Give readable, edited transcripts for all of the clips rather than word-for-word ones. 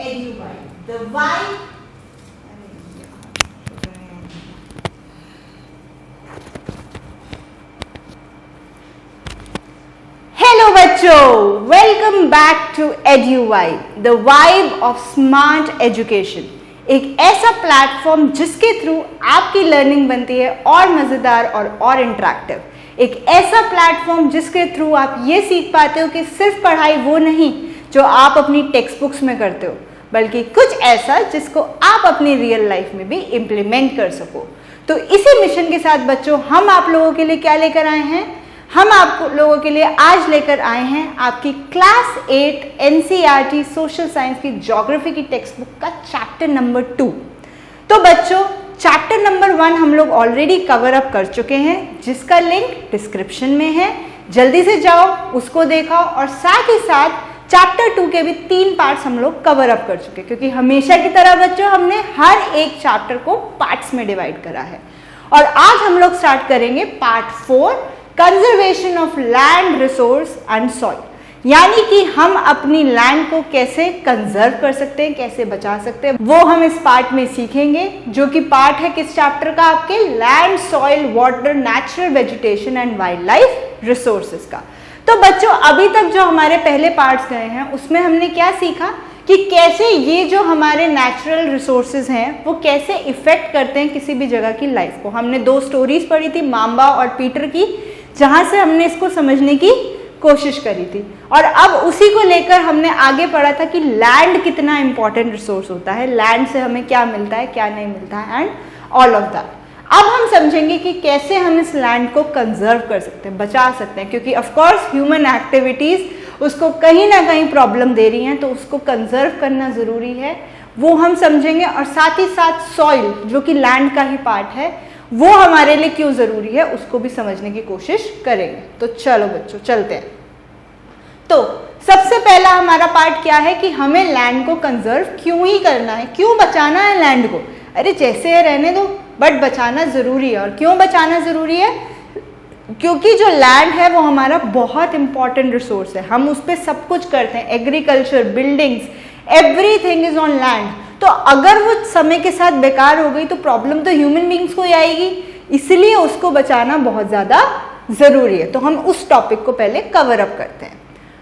EduVibe. The vibe. Hello बच्चों, welcome back to EduVibe, the vibe of smart education. एक ऐसा platform जिसके through आपकी लर्निंग बनती है और मज़ेदार और इंटरेक्टिव। एक ऐसा प्लेटफॉर्म जिसके थ्रू आप ये सीख पाते हो कि सिर्फ पढ़ाई वो नहीं जो आप अपनी टेक्स्ट बुक्स में करते हो, बल्कि कुछ ऐसा जिसको आप अपनी रियल लाइफ में भी इम्प्लीमेंट कर सको। तो इसी मिशन के साथ बच्चों हम आप लोगों के लिए क्या लेकर आए हैं? हम आप लोगों के लिए आज लेकर आए हैं आपकी क्लास 8 NCERT सोशल साइंस की ज्योग्राफी की टेक्स्ट बुक का चैप्टर नंबर 2। तो बच्चों चैप्टर नंबर 1 हम लोग ऑलरेडी कवर अप कर चुके हैं, जिसका लिंक डिस्क्रिप्शन में है। जल्दी से जाओ, उसको देखो, और साथ ही साथ चैप्टर 2 के भी 3 पार्ट्स हम लोग कवर अप कर चुके हैं, क्योंकि हमेशा की तरह बच्चों हमने हर एक चैप्टर को पार्ट्स में डिवाइड करा है। और आज हम लोग स्टार्ट करेंगे part 4, conservation of land resource and soil, यानी कि हम अपनी लैंड को कैसे कंजर्व कर सकते हैं, कैसे बचा सकते हैं, वो हम इस पार्ट में सीखेंगे, जो कि पार्ट है किस चैप्टर का? आपके land, soil, water, natural vegetation and wild life resources का। तो बच्चों अभी तक जो हमारे पहले पार्ट्स गए हैं उसमें हमने क्या सीखा कि कैसे ये जो हमारे नेचुरल रिसोर्सेज हैं वो कैसे इफेक्ट करते हैं किसी भी जगह की लाइफ को। हमने 2 स्टोरीज पढ़ी थी, माम्बा और पीटर की, जहां से हमने इसको समझने की कोशिश करी थी। और अब उसी को लेकर हमने आगे पढ़ा था कि लैंड कितना इंपॉर्टेंट रिसोर्स होता है, लैंड से हमें क्या मिलता है, क्या नहीं मिलता है, एंड ऑल ऑफ दैट। अब हम समझेंगे कि कैसे हम इस लैंड को कंजर्व कर सकते हैं, बचा सकते हैं, क्योंकि ऑफ कोर्स ह्यूमन एक्टिविटीज उसको कहीं ना कहीं प्रॉब्लम दे रही हैं, तो उसको कंजर्व करना जरूरी है, वो हम समझेंगे। और साथ ही साथ सॉइल जो कि लैंड का ही पार्ट है, वो हमारे लिए क्यों जरूरी है उसको भी समझने की कोशिश करेंगे। तो चलो बच्चों चलते हैं। तो सबसे पहला हमारा पार्ट क्या है कि हमें लैंड को कंजर्व क्यों ही करना है, क्यों बचाना है लैंड को। अरे जैसे है रहने दो, बट बचाना जरूरी है। और क्यों बचाना जरूरी है? क्योंकि जो लैंड है वो हमारा बहुत इंपॉर्टेंट रिसोर्स है, हम उस पर सब कुछ करते हैं, agriculture, buildings, everything is on land. तो अगर वो समय के साथ बेकार हो गई तो प्रॉब्लम तो ह्यूमन बींग्स को ही आएगी, इसलिए उसको बचाना बहुत ज्यादा जरूरी है। तो हम उस टॉपिक को पहले कवर अप करते हैं।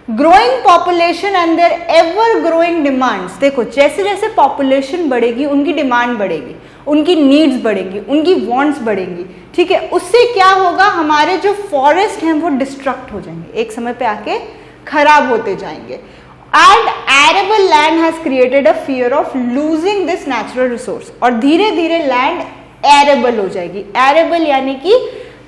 Growing population and their ever growing demands. देखो जैसे जैसे पॉपुलेशन बढ़ेगी उनकी डिमांड बढ़ेगी, उनकी नीड्स बढ़ेंगी, उनकी वांट्स बढ़ेंगी, ठीक है। उससे क्या होगा, हमारे जो फॉरेस्ट हैं वो डिस्ट्रक्ट हो जाएंगे, एक समय पे आके खराब होते जाएंगे। And arable land has created a fear of losing this natural resource. और धीरे धीरे लैंड एरेबल हो जाएगी, एरेबल यानी कि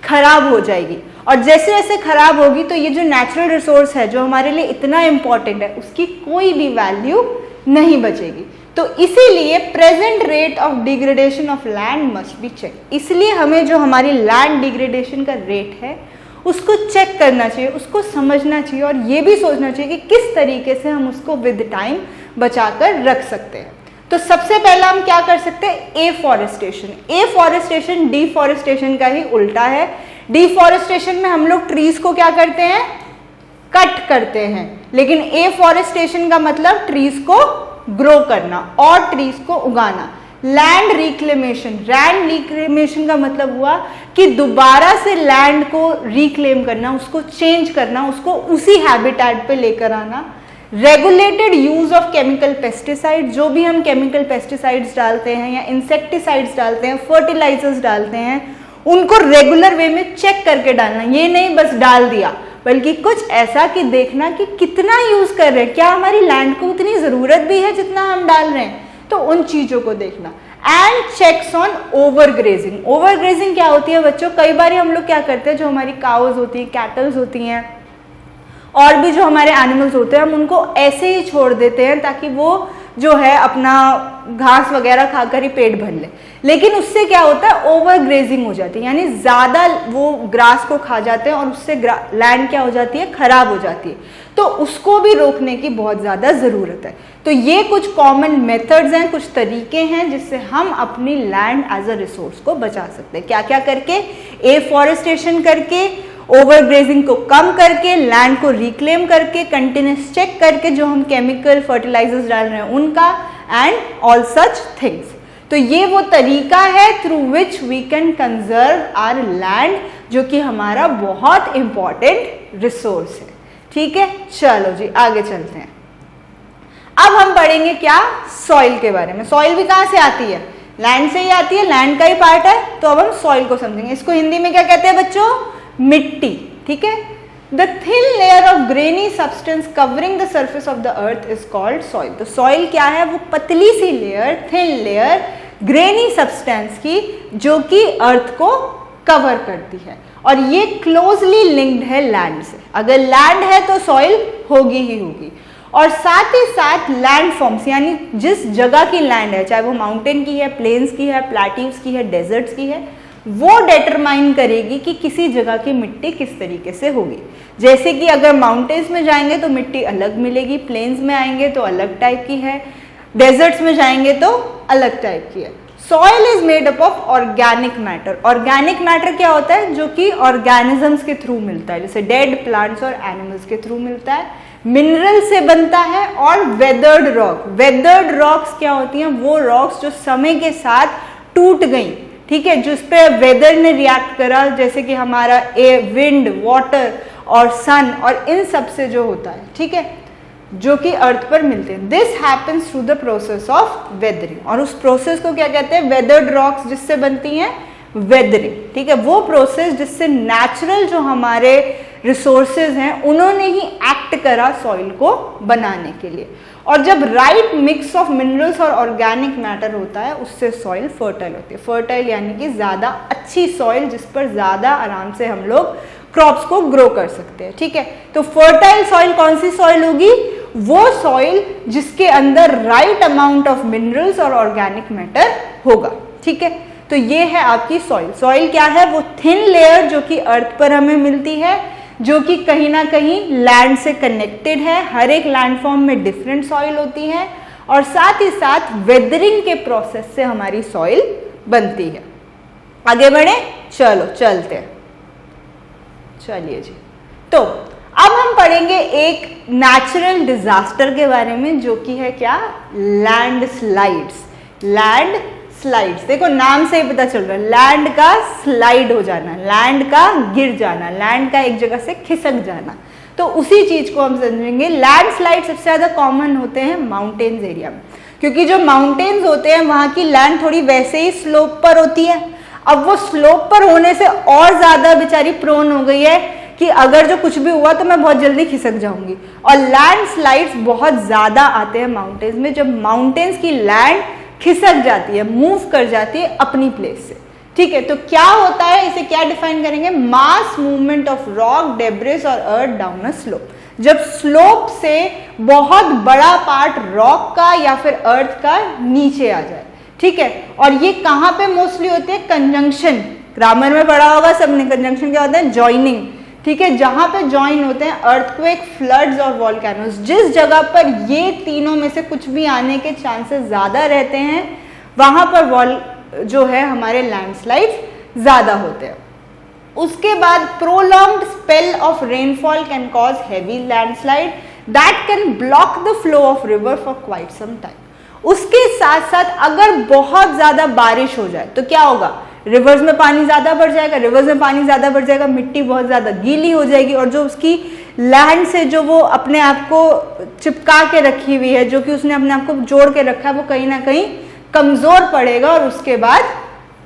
खराब हो जाएगी। और जैसे जैसे खराब होगी तो ये जो नेचुरल रिसोर्स है जो हमारे लिए इतना इंपॉर्टेंट है, उसकी कोई भी वैल्यू नहीं बचेगी। तो इसीलिए present rate of degradation of land must be check. इसलिए हमें जो हमारी लैंड डिग्रेडेशन का रेट है उसको चेक करना चाहिए, उसको समझना चाहिए, और ये भी सोचना चाहिए कि किस तरीके से हम उसको विद टाइम बचाकर रख सकते हैं। तो सबसे पहला हम क्या कर सकते हैं? एफॉरेस्टेशन। एफॉरेस्टेशन डिफॉरेस्टेशन का ही उल्टा है। डिफॉरेस्टेशन में हम लोग ट्रीज को क्या करते हैं? कट करते हैं, लेकिन एफॉरेस्टेशन का मतलब ट्रीज को ग्रो करना और ट्रीज को उगाना। लैंड रिक्लेमेशन, लैंड रिक्लेमेशन का मतलब हुआ कि दोबारा से लैंड को रिक्लेम करना, उसको चेंज करना, उसको उसी हैबिटेट पे लेकर आना। Regulated use of chemical pesticide, जो भी हम केमिकल पेस्टिसाइड्स डालते हैं या इंसेक्टिसाइड्स डालते हैं, फर्टिलाइजर्स डालते हैं, उनको रेगुलर वे में चेक करके डालना। ये नहीं बस डाल दिया, बल्कि कुछ ऐसा कि देखना कि कितना यूज कर रहे हैं, क्या हमारी लैंड को उतनी जरूरत भी है जितना हम डाल रहे हैं, तो उन चीजों को देखना। And checks on over grazing. Over grazing क्या होती है बच्चों? कई बार हम लोग क्या करते हैं, जो हमारी काउज होती हैं, कैटल्स होती हैं, और भी जो हमारे एनिमल्स होते हैं, हम उनको ऐसे ही छोड़ देते हैं ताकि वो जो है अपना घास वगैरह खाकर ही पेट भर ले। लेकिन उससे क्या होता है? ओवर ग्रेजिंग हो जाती है, यानी ज्यादा वो ग्रास को खा जाते हैं और उससे लैंड क्या हो जाती है? खराब हो जाती है। तो उसको भी रोकने की बहुत ज्यादा जरूरत है। तो ये कुछ कॉमन मेथड्स हैं, कुछ तरीके हैं जिससे हम अपनी लैंड एज अ रिसोर्स को बचा सकते हैं। क्या क्या करके? एफॉरेस्टेशन करके, ओवरग्रेजिंग को कम करके, लैंड को रिक्लेम करके, कंटिन्यूस चेक करके जो हम केमिकल फर्टिलाइजर्स डाल रहे हैं उनका, एंड ऑल सच थिंग्स। तो ये वो तरीका है through which we can conserve our land, जो कि हमारा बहुत इंपॉर्टेंट रिसोर्स है। ठीक है, चलो जी आगे चलते हैं। अब हम पढ़ेंगे क्या, सॉइल के बारे में। सॉइल भी कहाँ से आती है, लैंड से ही आती है, लैंड का ही पार्ट है। तो अब हम सॉइल को समझेंगे। इसको हिंदी में क्या कहते हैं बच्चों, मिट्टी। ठीक है, the thin layer of grainy substance covering the surface of the earth is called soil. तो सॉइल क्या है, वो पतली सी layer, thin layer grainy substance की, जो कि अर्थ को कवर करती है, और ये क्लोजली लिंक्ड है लैंड से। अगर लैंड है तो सॉइल होगी ही होगी। और साथ ही साथ लैंड फॉर्म्स, यानी जिस जगह की लैंड है, चाहे वो माउंटेन की है, प्लेन्स की है, प्लेट्यूज की है, डेजर्ट्स की है, वो डिटरमाइन करेगी कि किसी जगह की मिट्टी किस तरीके से होगी। जैसे कि अगर माउंटेन्स में जाएंगे तो मिट्टी अलग मिलेगी, प्लेन्स में आएंगे तो अलग टाइप की है, डेजर्ट्स में जाएंगे तो अलग टाइप की है। Soil is made up of organic matter. Organic matter क्या होता है, जो कि ऑर्गेनिजम्स के थ्रू मिलता है, जैसे डेड प्लांट्स और एनिमल्स के थ्रू मिलता है। मिनरल से बनता है, और वेदर्ड रॉक। वेदर्ड रॉक्स क्या होती हैं, वो रॉक्स जो समय के साथ टूट गई, ठीक है, जिस पे वेदर ने रिएक्ट करा, जैसे कि हमारा विंड, वाटर और सन, और इन सब से जो होता है, ठीक है, जो कि अर्थ पर मिलते हैं। This happens through the process of weathering. और उस प्रोसेस को क्या कहते हैं, वेदर्ड रॉक्स जिससे बनती हैं, वेदरिंग। ठीक है, वो प्रोसेस जिससे नेचुरल जो हमारे रिसोर्सेज हैं उन्होंने ही एक्ट करा सॉइल को बनाने के लिए। और जब राइट मिक्स ऑफ मिनरल्स और ऑर्गेनिक मैटर होता है, उससे सॉइल फर्टाइल होती है। फर्टाइल यानी कि ज़्यादा अच्छी सॉइल, जिस पर ज़्यादा आराम से हम लोग क्रॉप्स को ग्रो कर सकते हैं। ठीक है, तो फर्टाइल सॉइल कौन सी सॉइल होगी, वो सॉइल जिसके अंदर राइट अमाउंट ऑफ मिनरल्स और ऑर्गेनिक मैटर होगा। ठीक है, तो ये है आपकी सॉइल। सॉइल क्या है, वो थिन लेयर जो कि अर्थ पर हमें मिलती है, जो कि कहीं ना कहीं लैंड से कनेक्टेड है। हर एक लैंडफॉर्म में डिफरेंट सॉइल होती है, और साथ ही साथ वेदरिंग के प्रोसेस से हमारी सॉइल बनती है। आगे बढ़े, चलो चलते हैं। चलिए जी, तो अब हम पढ़ेंगे एक नेचुरल डिजास्टर के बारे में, जो कि है क्या, लैंड स्लाइड्स। लैंड स्लाइड्स, देखो नाम से ही पता चल रहा है, लैंड का स्लाइड हो जाना, लैंड का गिर जाना, लैंड का एक जगह से खिसक जाना। तो उसी चीज को हम समझेंगे। लैंड स्लाइड सबसे ज्यादा कॉमन होते हैं माउंटेन्स एरिया में, क्योंकि जो माउंटेन्स होते हैं वहां की लैंड थोड़ी वैसे ही स्लोप पर होती है। अब वो स्लोप पर होने से और ज्यादा बेचारी प्रोन हो गई है कि अगर जो कुछ भी हुआ तो मैं बहुत जल्दी खिसक जाऊंगी। और लैंड स्लाइड्स बहुत ज्यादा आते हैं माउंटेन्स में, जब माउंटेन्स की लैंड खिसक जाती है, मूव कर जाती है अपनी प्लेस से। ठीक है, तो क्या होता है, इसे क्या डिफाइन करेंगे, mass movement of rock, debris और अर्थ डाउन अ स्लोप। जब स्लोप से बहुत बड़ा पार्ट रॉक का या फिर अर्थ का नीचे आ जाए। ठीक है, और ये कहां पे मोस्टली होते हैं, कंजंक्शन। ग्रामर में पढ़ा होगा सबने, कंजंक्शन क्या होता है, ज्वाइनिंग। ठीक है, जहां पे ज्वाइन होते हैं अर्थक्वेक, फ्लड्स और वॉल्केनोस। जिस जगह पर ये तीनों में से कुछ भी आने के चांसेस ज्यादा रहते हैं, वहां पर जो है हमारे लैंडस्लाइड्स ज्यादा होते हैं। उसके बाद prolonged spell of rainfall can cause heavy landslide that can block the flow of river for quite some time. उसके साथ साथ अगर बहुत ज्यादा बारिश हो जाए तो क्या होगा, रिवर्स में पानी ज्यादा बढ़ जाएगा। रिवर्स में पानी ज्यादा बढ़ जाएगा, मिट्टी बहुत ज्यादा गीली हो जाएगी, और जो उसकी लैंड से जो वो अपने आप को चिपका के रखी हुई है, जो कि उसने अपने आप को जोड़ के रखा है, वो कहीं ना कहीं कमजोर पड़ेगा और उसके बाद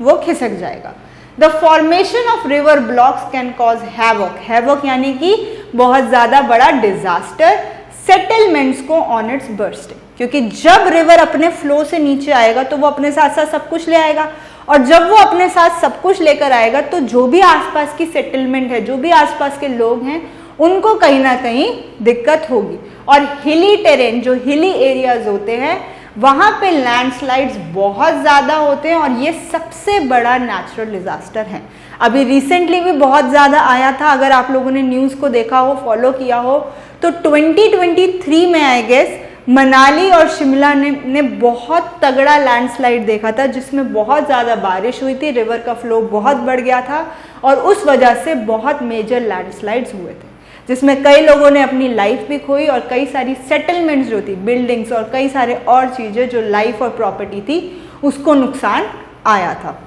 वो खिसक जाएगा। The formation of river blocks can cause havoc. Havoc यानी कि बहुत ज्यादा बड़ा डिजास्टर सेटलमेंट्स को ऑन इट्स बर्स्टिंग, क्योंकि जब रिवर अपने फ्लो से नीचे आएगा तो वो अपने साथ साथ सब कुछ ले आएगा, और जब वो अपने साथ सब कुछ लेकर आएगा तो जो भी आसपास की सेटलमेंट है, जो भी आसपास के लोग हैं, उनको कहीं ना कहीं दिक्कत होगी। और हिली टेरेन, जो हिली एरियाज होते हैं, वहां पे लैंडस्लाइड्स बहुत ज्यादा होते हैं, और ये सबसे बड़ा नेचुरल डिजास्टर है। अभी रिसेंटली भी बहुत ज्यादा आया था, अगर आप लोगों ने न्यूज को देखा हो, फॉलो किया हो, तो 2023 में आई गेस मनाली और शिमला ने बहुत तगड़ा लैंडस्लाइड देखा था, जिसमें बहुत ज़्यादा बारिश हुई थी, रिवर का फ्लो बहुत बढ़ गया था और उस वजह से बहुत मेजर लैंडस्लाइड्स हुए थे, जिसमें कई लोगों ने अपनी लाइफ भी खोई और कई सारी सेटलमेंट्स जो थी, बिल्डिंग्स और कई सारे और चीज़ें जो लाइफ और प्रॉपर्टी थी, उसको नुकसान आया था।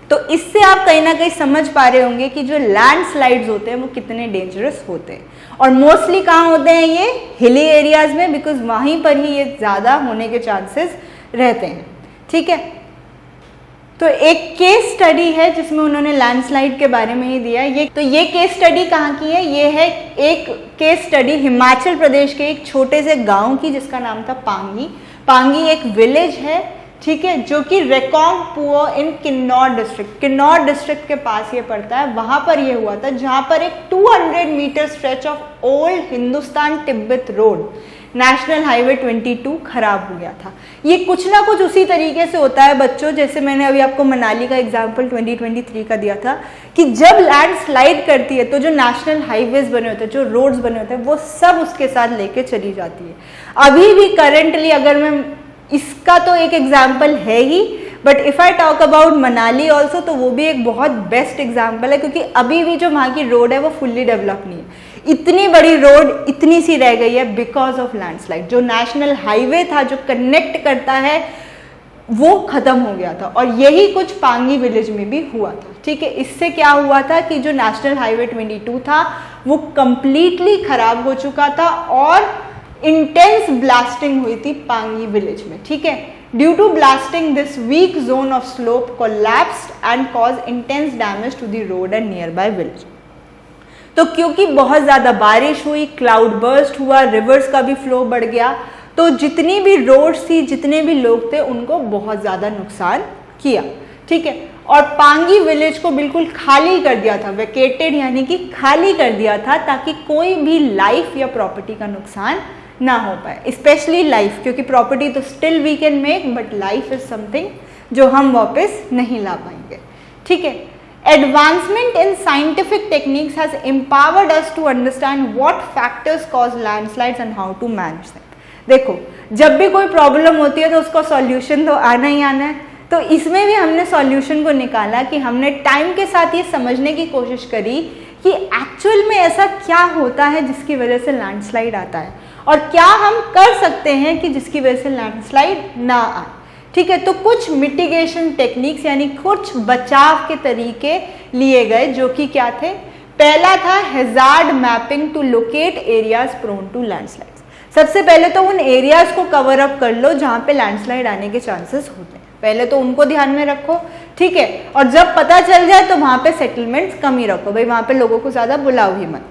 तो इससे आप कहीं ना कहीं समझ पा रहे होंगे कि जो लैंडस्लाइड्स होते हैं वो कितने डेंजरस होते हैं। और मोस्टली कहाँ होते हैं? ये हिली एरियाज में, बिकॉज वहीं पर ही ये ज़्यादा होने के चांसेस रहते हैं। ठीक है, तो एक केस स्टडी है जिसमें उन्होंने लैंडस्लाइड के बारे में ही दिया है। ये केस स्टडी कहाँ की है? ये है एक केस स्टडी हिमाचल प्रदेश के एक छोटे से गांव की, जिसका नाम था पांगी। पांगी एक विलेज है, ठीक है, जो कि रेकोंगपुओ इन किन्नौर डिस्ट्रिक्ट के पास ये पड़ता है। वहां पर ये हुआ था, जहां पर एक 200 metre stretch of old Hindustan Tibet road, national highway 22 खराब हो गया था। ये कुछ ना कुछ उसी तरीके से होता है बच्चों, जैसे मैंने अभी आपको मनाली का एग्जाम्पल 2023 का दिया था, कि जब लैंडस्लाइड करती है तो जो नेशनल हाईवेज बने होते हैं, जो रोड्स बने होते हैं, वो सब उसके साथ लेके चली जाती है। अभी भी करेंटली अगर मैं, इसका तो एक एग्जाम्पल है ही, but if I talk about Manali also, तो वो भी एक बहुत बेस्ट एग्जाम्पल है, क्योंकि अभी भी जो वहाँ की रोड है वो फुल्ली डेवलप नहीं है। इतनी बड़ी रोड इतनी सी रह गई है बिकॉज ऑफ लैंडस्लाइड। जो नेशनल हाईवे था जो कनेक्ट करता है वो खत्म हो गया था, और यही कुछ पांगी विलेज में भी हुआ था। ठीक है, इससे क्या हुआ था कि जो नेशनल हाईवे 22 था वो कंप्लीटली खराब हो चुका था और इंटेंस ब्लास्टिंग हुई थी पांगी विलेज में। ठीक है, due to blasting this weak zone of slope collapsed and cause intense damage to the road and near by village. तो क्योंकि बहुत ज़्यादा बारिश हुई, क्लाउड बर्स्ट हुआ, रिवर्स का भी फ्लो बढ़ गया, तो जितनी भी रोड्स थी, जितने भी लोग थे, उनको बहुत ज़्यादा नुकसान किया। ठीक है, और पांगी विलेज को बिल्कुल खाली कर दिया था, वेकेटेड यानी कि खाली कर दिया था, ताकि कोई भी लाइफ या प्रॉपर्टी का नुकसान ना हो पाए। स्पेशली लाइफ, क्योंकि प्रॉपर्टी तो still we can make, but life is something जो हम वापस नहीं ला पाएंगे। ठीक है, advancement in scientific techniques has empowered us to understand what factors cause landslides and how to manage them। देखो, जब भी कोई प्रॉब्लम होती है तो उसका सॉल्यूशन तो आना ही आना है। तो इसमें भी हमने सॉल्यूशन को निकाला कि हमने टाइम के साथ ये समझने की कोशिश करी कि एक्चुअल में ऐसा क्या होता है जिसकी वजह से लैंडस्लाइड आता है, और क्या हम कर सकते हैं कि जिसकी वजह से लैंडस्लाइड ना आए। ठीक है, तो कुछ मिटिगेशन टेक्निक्स यानी कुछ बचाव के तरीके लिए गए, जो कि क्या थे? पहला था hazard mapping to locate areas prone to landslides. सबसे पहले तो उन एरियाज को कवर अप कर लो जहां पे लैंडस्लाइड आने के चांसेस होते हैं, पहले तो उनको ध्यान में रखो। ठीक है, और जब पता चल जाए तो वहां पे सेटलमेंट्स कम ही रखो, भाई वहां पे लोगों को ज्यादा बुलाओ ही मत।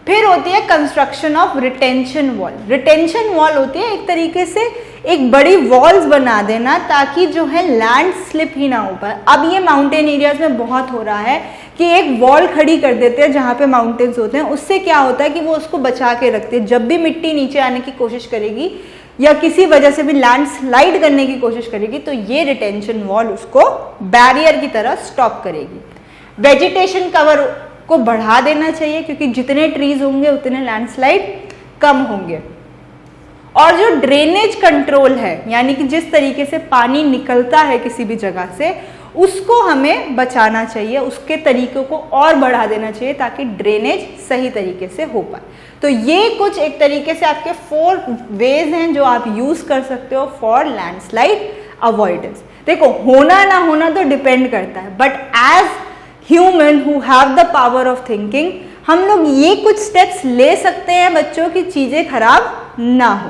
फिर होती है construction of retention wall. Retention wall होती है एक तरीके से एक बड़ी वॉल्स बना देना, ताकि जो है लैंड स्लिप ही ना हो पाए। अब ये माउंटेन एरियाज में बहुत हो रहा है कि एक वॉल खड़ी कर देते हैं जहाँ पे माउंटेन्स होते हैं, उससे क्या होता है कि वो उसको बचा के रखते हैं। जब भी मिट्टी नीचे आने की कोशिश करेगी या किसी वजह से भी लैंड स्लाइड करने की कोशिश करेगी, तो ये रिटेंशन वॉल उसको बैरियर की तरह स्टॉप करेगी। वेजिटेशन कवर को बढ़ा देना चाहिए, क्योंकि जितने ट्रीज होंगे उतने लैंडस्लाइड कम होंगे। और जो ड्रेनेज कंट्रोल है, यानी कि जिस तरीके से पानी निकलता है किसी भी जगह से, उसको हमें बचाना चाहिए, उसके तरीकों को और बढ़ा देना चाहिए ताकि ड्रेनेज सही तरीके से हो पाए। तो ये कुछ एक तरीके से आपके 4 वेज हैं जो आप यूज कर सकते हो फॉर लैंडस्लाइड अवॉइडेंस। देखो, होना ना होना तो डिपेंड करता है, but as human who have the power of thinking, हम लोग ये कुछ स्टेप्स ले सकते हैं बच्चों की चीजें खराब ना हो।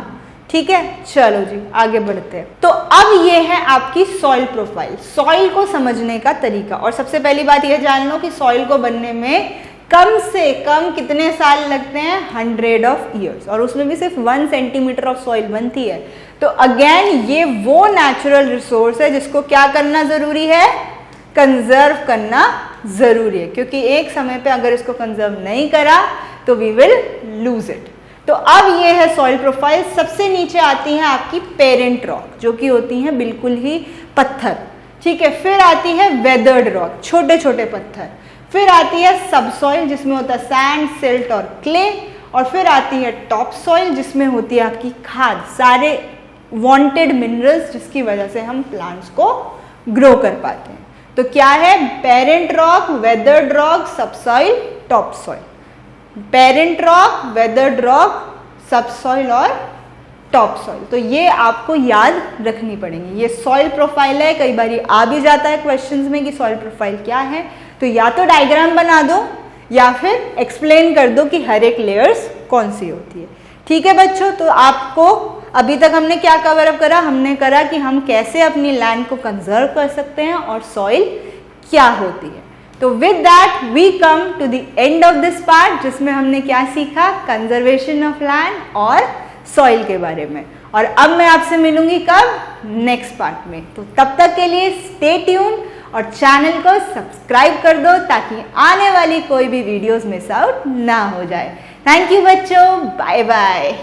ठीक है, चलो जी आगे बढ़ते हैं। तो अब ये है आपकी सॉइल प्रोफाइल, सॉइल को समझने का तरीका। और सबसे पहली बात ये जान लो कि सॉइल को बनने में कम से कम कितने साल लगते हैं? 100 ऑफ ईयर्स, और उसमें भी सिर्फ 1 सेंटीमीटर ऑफ सॉइल बनती है। तो अगेन ये वो नेचुरल रिसोर्स है जिसको क्या करना जरूरी है? कंजर्व करना जरूरी है, क्योंकि एक समय पे अगर इसको कंजर्व नहीं करा तो वी विल लूज इट। तो अब ये है सॉइल प्रोफाइल। सबसे नीचे आती है आपकी पेरेंट रॉक, जो कि होती है बिल्कुल ही पत्थर। ठीक है, फिर आती है वेदर्ड रॉक, छोटे छोटे पत्थर। फिर आती है सबसॉइल, जिसमें होता है सैंड, सिल्ट और क्ले। और फिर आती है टॉप सॉइल जिसमें होती है आपकी खाद, सारे वांटेड मिनरल्स जिसकी वजह से हम प्लांट्स को ग्रो कर पाते हैं। तो क्या है, parent rock, weathered rock, subsoil, top soil. Parent rock, weathered rock, subsoil और टॉप सॉइल। तो ये आपको याद रखनी पड़ेगी। ये सॉइल प्रोफाइल है, कई बार आ भी जाता है क्वेश्चंस में कि सॉइल प्रोफाइल क्या है, तो या तो डायग्राम बना दो या फिर एक्सप्लेन कर दो कि हर एक लेयर्स कौन सी होती है। ठीक है बच्चों, तो आपको अभी तक हमने क्या कवर अप करा, हमने करा कि हम कैसे अपनी लैंड को कंजर्व कर सकते हैं और सॉइल क्या होती है। तो with that we come to the end of this part, जिसमें हमने क्या सीखा, कंजर्वेशन ऑफ लैंड और सॉइल के बारे में। और अब मैं आपसे मिलूंगी कब, नेक्स्ट पार्ट में। तो तब तक के लिए स्टे ट्यून और चैनल को सब्सक्राइब कर दो ताकि आने वाली कोई भी वीडियोस मिस आउट ना हो जाए। थैंक यू बच्चों, बाय बाय।